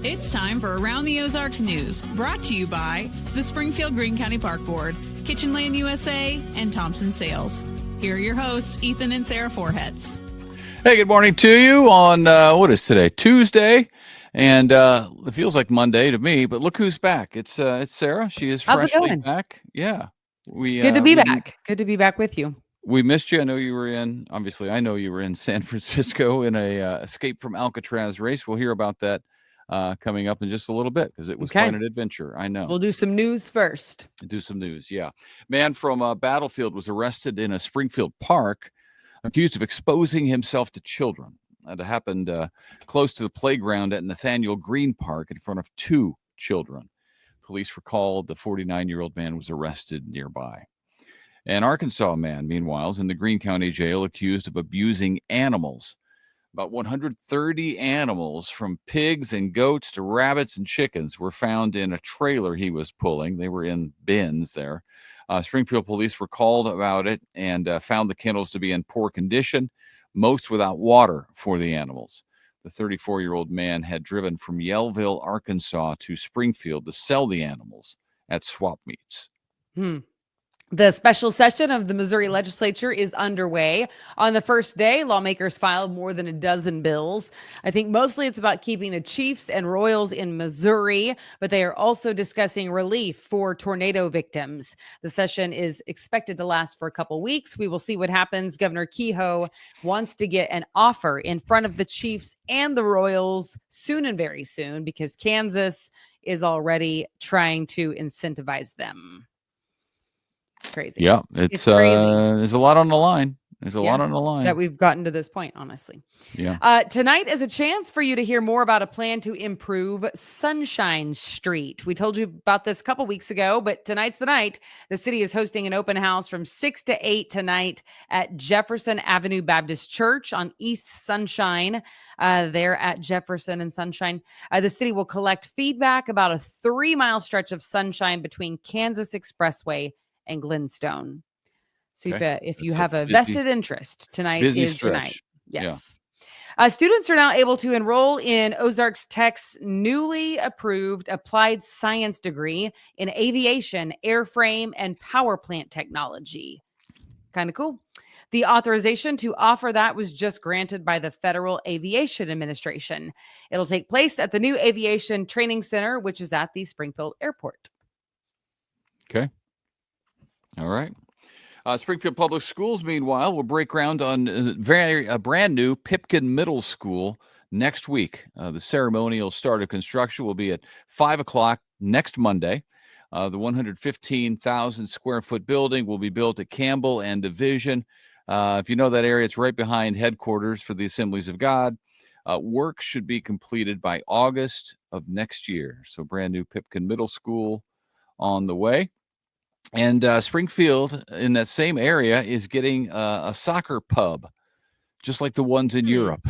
It's time for Around the Ozarks News, brought to you by the Springfield Greene County Park Board, Kitchen Land USA, and Thompson Sales. Here are your hosts, Ethan and Sarah Forhetz. Hey, good morning to you on, what is today? Tuesday. And it feels like Monday to me, but look who's back. It's Sarah. She is freshly back. Yeah. Good to be back. Good to be back with you. We missed you. I know you were I know you were in San Francisco in a Escape from Alcatraz race. We'll hear about that coming up in just a little bit because it was quite an adventure. I know. We'll do some news first. Yeah. Man from Battlefield was arrested in a Springfield park, accused of exposing himself to children. That happened close to the playground at Nathaniel Green Park in front of two children. Police recalled the 49-year-old man was arrested nearby. An Arkansas man, meanwhile, is in the Greene County Jail accused of abusing animals. About 130 animals, from pigs and goats to rabbits and chickens, were found in a trailer he was pulling. They were in bins there. Springfield police were called about it and found the kennels to be in poor condition, most without water for the animals. The 34-year-old man had driven from Yellville, Arkansas to Springfield to sell the animals at swap meets. The special session of the Missouri legislature is underway. On the first day, lawmakers filed more than a dozen bills. I think mostly it's about keeping the Chiefs and Royals in Missouri, but they are also discussing relief for tornado victims. The session is expected to last for a couple weeks. We will see what happens. Governor Kehoe wants to get an offer in front of the Chiefs and the Royals soon and very soon because Kansas is already trying to incentivize them. It's crazy. Yeah, it's crazy. There's a lot on the line. There's a lot on the line that we've gotten to this point, honestly. Yeah. Tonight is a chance for you to hear more about a plan to improve Sunshine Street. We told you about this a couple weeks ago, but tonight's the night. The city is hosting an open house from 6 to 8 tonight at Jefferson Avenue Baptist Church on East Sunshine. There at Jefferson and Sunshine. The city will collect feedback about a 3-mile stretch of sunshine between Kansas Expressway and Glenstone. So if you have a vested interest, tonight is your night. Yes. Yeah. Students are now able to enroll in Ozarks Tech's newly approved applied science degree in aviation, airframe, and power plant technology. Kind of cool. The authorization to offer that was just granted by the Federal Aviation Administration. It'll take place at the new Aviation Training Center, which is at the Springfield Airport. Okay. All right. Springfield Public Schools, meanwhile, will break ground on a brand new Pipkin Middle School next week. The ceremonial start of construction will be at 5 o'clock next Monday. The 115,000 square foot building will be built at Campbell and Division. If you know that area, it's right behind headquarters for the Assemblies of God. Work should be completed by August of next year. So brand new Pipkin Middle School on the way. And Springfield, in that same area, is getting a soccer pub, just like the ones in Europe.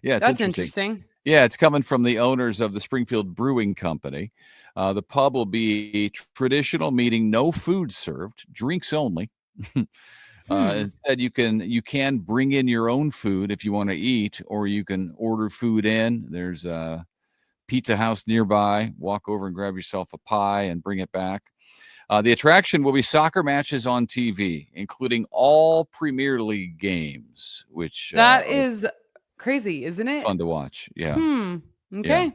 Yeah, that's interesting. Yeah, it's coming from the owners of the Springfield Brewing Company. The pub will be traditional, meaning no food served, drinks only. Instead, you can bring in your own food if you want to eat, or you can order food in. There's a pizza house nearby. Walk over and grab yourself a pie and bring it back. The attraction will be soccer matches on TV, including all Premier League games, which that is crazy, isn't it? Fun to watch. Yeah. Okay. Yeah.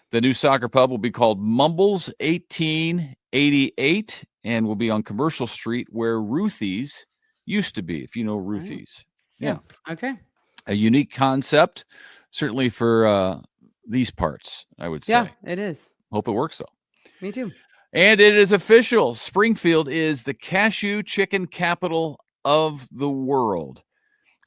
The new soccer pub will be called Mumbles 1888 and will be on Commercial Street where Ruthie's used to be, if you know Ruthie's. Yeah. Okay. A unique concept, certainly for these parts, I would say. Yeah, it is. Hope it works, though. Me too. And it is official. Springfield is the cashew chicken capital of the world.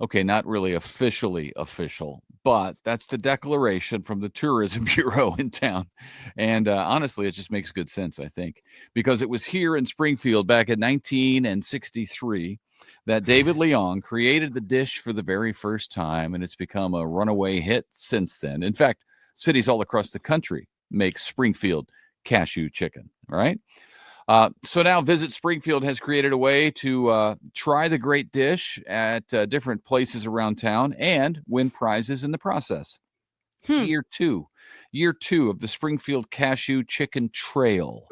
Okay, not really officially official, but that's the declaration from the Tourism Bureau in town. And honestly, it just makes good sense, I think, because it was here in Springfield back in 1963 that David Leong created the dish for the very first time, and it's become a runaway hit since then. In fact, cities all across the country make Springfield cashew chicken, right? So now Visit Springfield has created a way to try the great dish at different places around town and win prizes in the process. Year two of the Springfield Cashew Chicken Trail.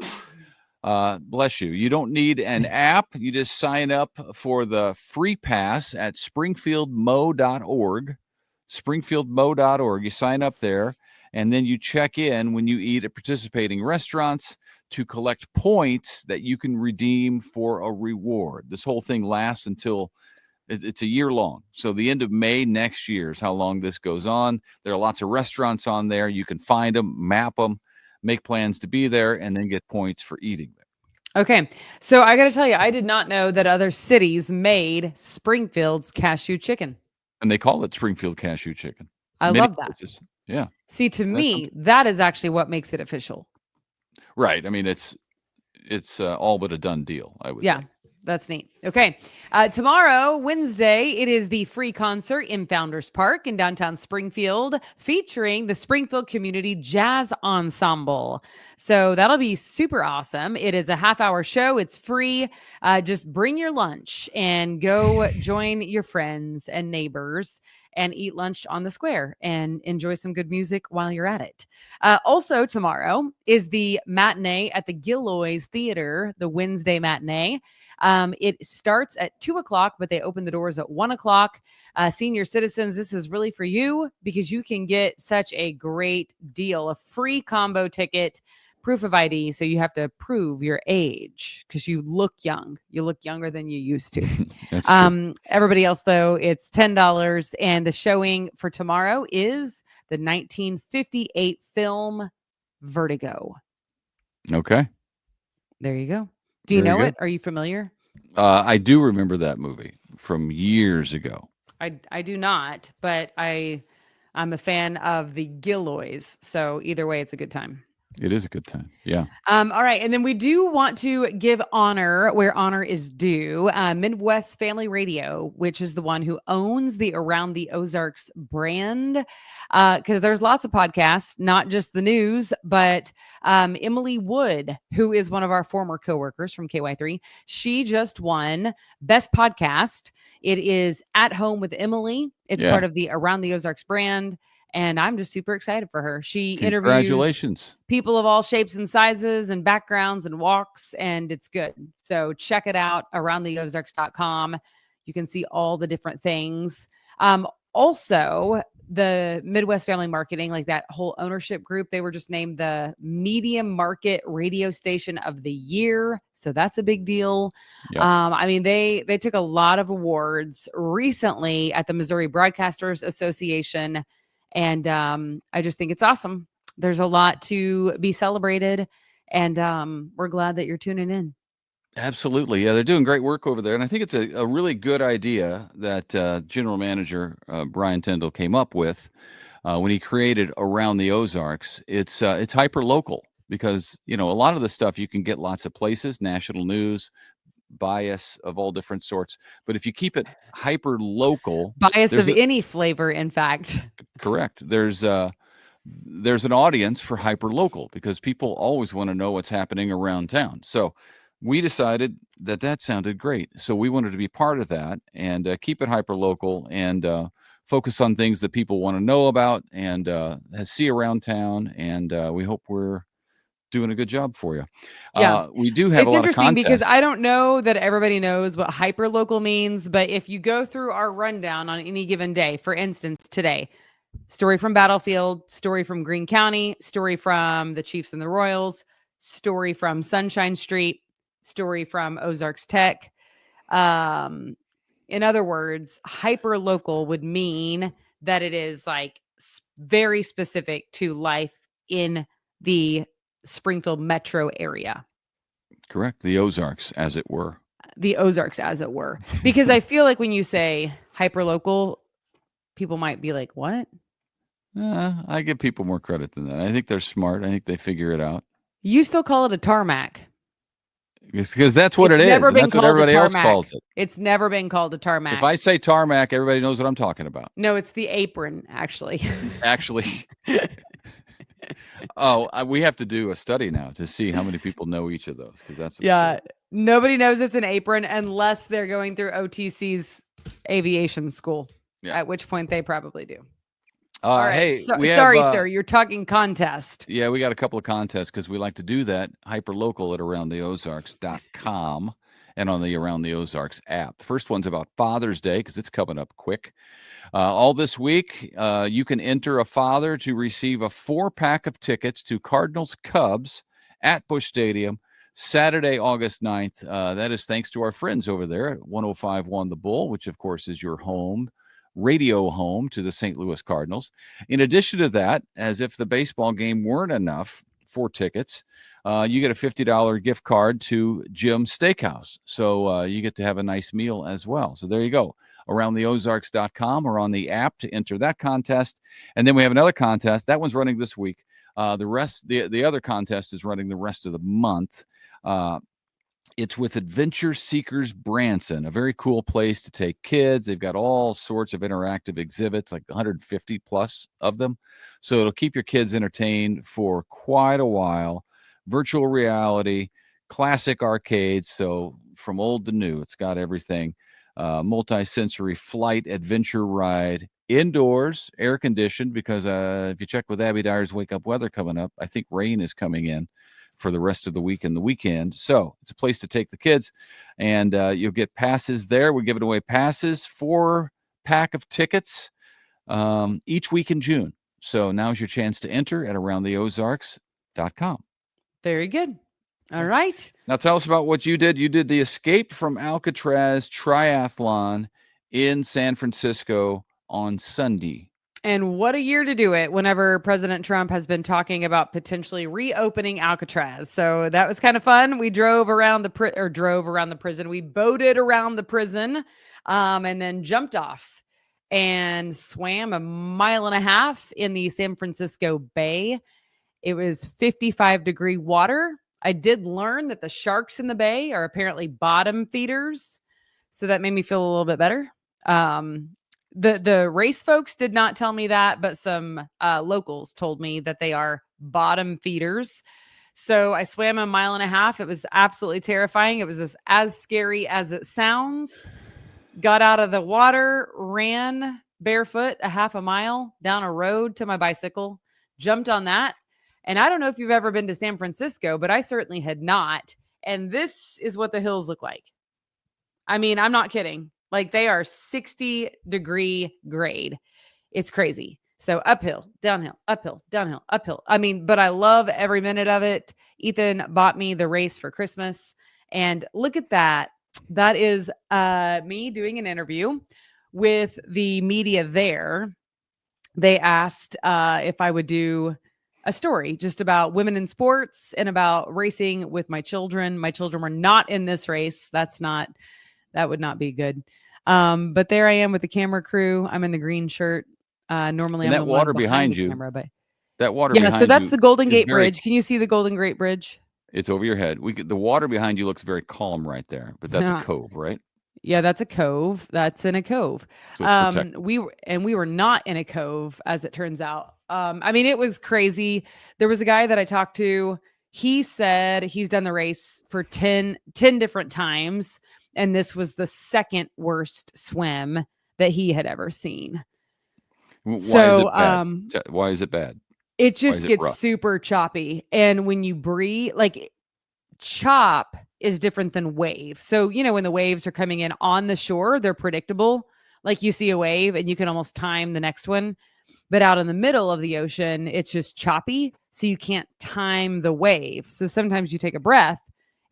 Bless you. You don't need an app. You just sign up for the free pass at springfieldmo.org. Springfieldmo.org. You sign up there, and then you check in when you eat at participating restaurants to collect points that you can redeem for a reward. This whole thing lasts until it's a year long. So the end of May next year is how long this goes on. There are lots of restaurants on there. You can find them, map them, make plans to be there, and then get points for eating there. Okay. So I got to tell you, I did not know that other cities made Springfield's cashew chicken. And they call it Springfield Cashew Chicken. I love that. Places. Yeah. See, to me, that is actually what makes it official. Right. I mean, it's all but a done deal, I would think. That's neat. Okay. Tomorrow, Wednesday, it is the free concert in Founders Park in downtown Springfield featuring the Springfield Community Jazz Ensemble. So that'll be super awesome. It is a half-hour show. It's free. Just bring your lunch and go join your friends and neighbors and eat lunch on the square and enjoy some good music while you're at it. Also tomorrow is the matinee at the Gilloy's Theater, the Wednesday matinee. It starts at 2:00, but they open the doors at 1:00. Senior citizens, this is really for you because you can get such a great deal, a free combo ticket, proof of ID. So you have to prove your age because you look young. You look younger than you used to. That's true. Everybody else, though, it's $10. And the showing for tomorrow is the 1958 film Vertigo. Okay. There you go. Do you know it? Are you familiar? I do remember that movie from years ago. I do not, but I'm a fan of the Gilloys. So either way, it's a good time. It is a good time. Yeah. All right. And then we do want to give honor where honor is due. Midwest Family Radio, which is the one who owns the Around the Ozarks brand. Because there's lots of podcasts, not just the news, but Emily Wood, who is one of our former coworkers from KY3, she just won Best Podcast. It is At Home with Emily. It's part of the Around the Ozarks brand. And I'm just super excited for her. She interviews people of all shapes and sizes and backgrounds and walks, and it's good. So check it out, aroundtheozarks.com. You can see all the different things. Also, the Midwest Family Marketing, like that whole ownership group, they were just named the Medium Market Radio Station of the Year. So that's a big deal. Yep. I mean, they took a lot of awards recently at the Missouri Broadcasters Association. And I just think it's awesome. There's a lot to be celebrated. And we're glad that you're tuning in. Absolutely. Yeah, they're doing great work over there. And I think it's a really good idea that General Manager Brian Tyndall came up with when he created Around the Ozarks. It's hyper local because, a lot of the stuff you can get lots of places, national news, bias of all different sorts. But if you keep it hyper local, bias of any flavor, in fact. Correct. There's an audience for hyper local because people always want to know what's happening around town. So we decided that sounded great. So we wanted to be part of that and keep it hyper local and focus on things that people want to know about and see around town. And we hope we're doing a good job for you. Yeah. We do have a lot of contests. It's interesting because I don't know that everybody knows what hyper local means, but if you go through our rundown on any given day, for instance, today, story from Battlefield, story from Greene County, story from the Chiefs and the Royals, story from Sunshine Street, story from Ozarks Tech. In other words, hyper local would mean that it is like very specific to life in the Springfield metro area. Correct. The Ozarks, as it were. The Ozarks, as it were. Because I feel like when you say hyperlocal, people might be like, what? I give people more credit than that. I think they're smart. I think they figure it out. You still call it a tarmac. Because that's what it is. That's what everybody else calls it. It's never been called a tarmac. If I say tarmac, everybody knows what I'm talking about. No, it's the apron, actually. Actually. We have to do a study now to see how many people know each of those because that's absurd. Nobody knows it's an apron unless they're going through OTC's aviation school, at which point they probably do. All right. Hey, we sorry, have, sir. You're talking contest. yeah, we got a couple of contests because we like to do that hyper-local at aroundtheozarks.com and on the Around the Ozarks app. The first one's about Father's Day because it's coming up quick. All this week, you can enter a father to receive a 4-pack of tickets to Cardinals Cubs at Busch Stadium Saturday, August 9th. That is thanks to our friends over there at 105.1 The Bull, which, of course, is your home, radio home to the St. Louis Cardinals. In addition to that, as if the baseball game weren't enough for tickets, you get a $50 gift card to Jim's Steakhouse. So you get to have a nice meal as well. So there you go. AroundTheOzarks.com or on the app to enter that contest. And then we have another contest. That one's running this week. The other contest is running the rest of the month. It's with Adventure Seekers Branson, a very cool place to take kids. They've got all sorts of interactive exhibits, like 150 plus of them. So it'll keep your kids entertained for quite a while. Virtual reality, classic arcades. So from old to new, it's got everything. Multi-sensory flight adventure ride, indoors, air conditioned, because if you check with Abby Dyer's Wake Up Weather coming up, I think rain is coming in for the rest of the week and the weekend. So it's a place to take the kids, and you'll get passes there. We're giving away passes, 4-pack of tickets each week in June. So now's your chance to enter at aroundtheozarks.com. Very good. All right. Now tell us about what you did. You did the Escape from Alcatraz triathlon in San Francisco on Sunday. And what a year to do it whenever President Trump has been talking about potentially reopening Alcatraz. So that was kind of fun. We drove around the prison. We boated around the prison and then jumped off and swam 1.5 miles in the San Francisco Bay. It was 55-degree water. I did learn that the sharks in the bay are apparently bottom feeders. So that made me feel a little bit better. The race folks did not tell me that, but some locals told me that they are bottom feeders. So I swam 1.5 miles. It was absolutely terrifying. It was as scary as it sounds. Got out of the water, ran barefoot 0.5 mile down a road to my bicycle, jumped on that. And I don't know if you've ever been to San Francisco, but I certainly had not. And this is what the hills look like. I mean, I'm not kidding. Like, they are 60-degree grade. It's crazy. So uphill, downhill, uphill, downhill, uphill. I mean, but I love every minute of it. Ethan bought me the race for Christmas. And look at that. That is me doing an interview with the media there. They asked if I would do a story just about women in sports and about racing with my children. My children were not in this race. That would not be good. But there I am with the camera crew. I'm in the green shirt. Normally and I'm that the water one behind you. Camera, but that water yeah, behind so that's you the Golden Gate very, Bridge. Can you see the Golden Gate Bridge? It's over your head. The water behind you looks very calm right there, but that's a cove, right? Yeah, that's a cove. That's in a cove. So we were not in a cove, as it turns out. I mean, it was crazy. There was a guy that I talked to. He said he's done the race for 10 different times, and this was the second worst swim that he had ever seen. Why is it bad? Why is it bad? It just gets super choppy. And when you breathe, like, chop is different than wave. So, when the waves are coming in on the shore, they're predictable. Like, you see a wave and you can almost time the next one. But out in the middle of the ocean, it's just choppy. So you can't time the wave. So sometimes you take a breath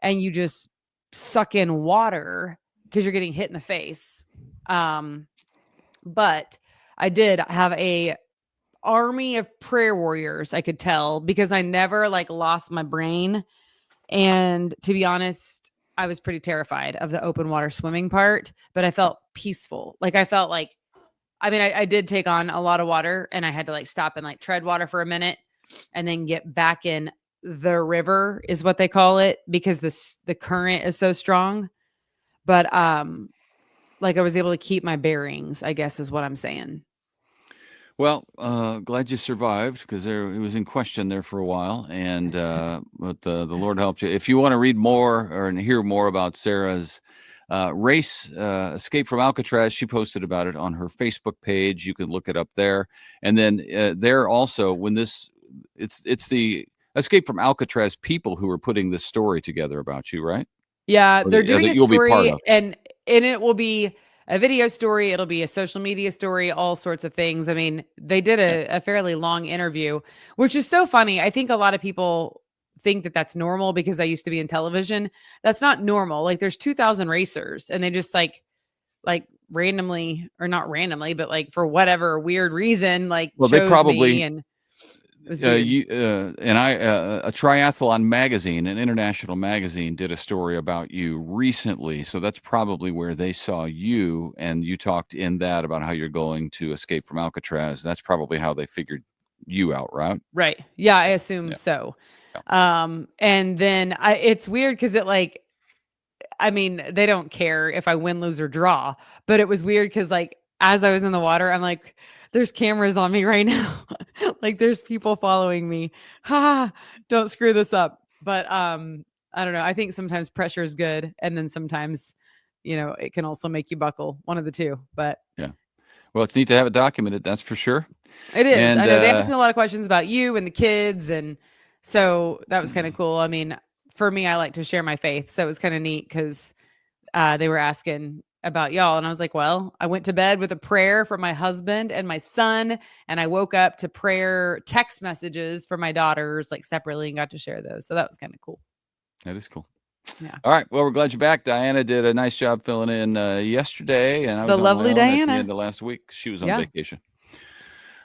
and you just suck in water because you're getting hit in the face. But I did have a army of prayer warriors, I could tell, because I never lost my brain. And to be honest, I was pretty terrified of the open water swimming part, but I felt peaceful. I did take on a lot of water, and I had to stop and tread water for a minute and then get back in the river is what they call it, because the current is so strong. But I was able to keep my bearings, I guess is what I'm saying. Well, glad you survived, because it was in question there for a while, but the Lord helped you. If you want to read more or hear more about Sarah's race escape from Alcatraz. She posted about it on her Facebook page. You can look it up there. And then there also, when it's the Escape from Alcatraz people who are putting this story together about you, right? Yeah, they're doing a you'll be part story, of. and it will be a video story. It'll be a social media story, all sorts of things. I mean, they did a fairly long interview, which is so funny. I think a lot of people think that that's normal because I used to be in television. That's not normal. Like there's 2,000 racers, and they just like randomly, or not randomly, but like for whatever weird reason, like Well, chose they probably me, and it was weird. A triathlon magazine, an international magazine, did a story about you recently. So that's probably where they saw you, and you talked in that about how you're going to escape from Alcatraz. That's probably how they figured you out, right? Right. Yeah, I assume so. Yeah. And then it's weird because I mean, they don't care if I win, lose, or draw, but it was weird because like as I was in the water, I'm like, there's cameras on me right now. Like there's people following me. Ha, don't screw this up. But I don't know. I think sometimes pressure is good. And then sometimes, it can also make you buckle, one of the two. But yeah. Well, it's neat to have it documented. That's for sure. It is. And, I know they asked me a lot of questions about you and the kids. And so that was kind of cool. I mean, for me, I like to share my faith. So it was kind of neat because they were asking about y'all. And I was like, well, I went to bed with a prayer for my husband and my son. And I woke up to prayer text messages for my daughters, like separately, and got to share those. So that was kind of cool. That is cool. Yeah. All right. Well, we're glad you're back. Diana did a nice job filling in yesterday. And I was the lovely on my own Diana at the end of last week. She was on vacation.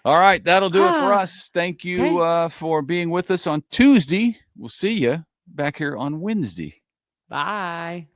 All right. That'll do it for us. Thank you for being with us on Tuesday. We'll see you back here on Wednesday. Bye.